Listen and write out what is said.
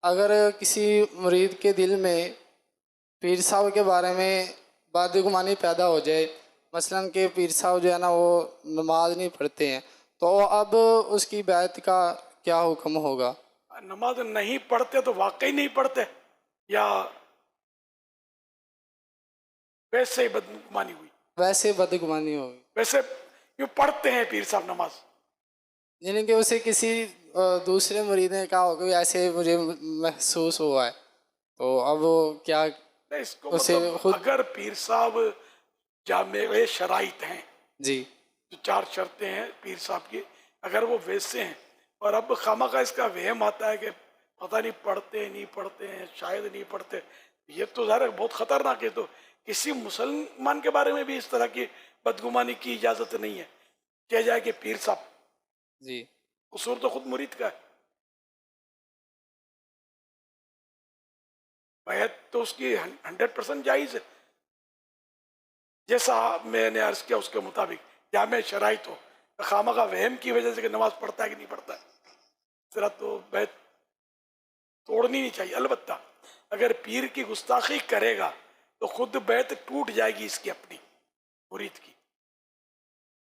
अगर किसी मुरीद के दिल में पीर साहब के बारे में बदगुमानी पैदा हो जाए, मसलन कि पीर साहब जो है ना वो नमाज नहीं पढ़ते हैं, तो अब उसकी बैत का क्या हुक्म होगा? नमाज नहीं पढ़ते तो वाकई नहीं पढ़ते, या वैसे ही बदगुमानी हुई? वैसे बदगुमानी होगी। वैसे यूँ पढ़ते हैं पीर साहब नमाज, यानी कि उसे किसी दूसरे मुरीद ने कहा होगा कि ऐसे मुझे महसूस हुआ है, तो अब वो क्या नहीं इसको उसे मतलब खुद? अगर पीर साहब जामे शराइत हैं, जी जो 4 शर्तें हैं पीर साहब की, अगर वो वैसे हैं और अब खामा का इसका वहम आता है कि पता नहीं पढ़ते हैं शायद नहीं पढ़ते, ये तो ज़ाहिर बहुत ख़तरनाक है। तो किसी मुसलमान के बारे में भी इस तरह की बदगुमानी की इजाज़त नहीं है, कह जाए कि पीर साहब, जी। कसूर तो खुद मुरीद का है। बैत तो उसकी 100% जायज़ है, जैसा मैंने अर्ज किया उसके मुताबिक जामे शराइत हो, खामा का वहम की वजह से कि नमाज पढ़ता है कि नहीं पढ़ता है, जरा तो बैत तोड़नी नहीं चाहिए। अलबत्ता अगर पीर की गुस्ताखी करेगा तो खुद बैत टूट जाएगी इसकी अपनी मुरीद की।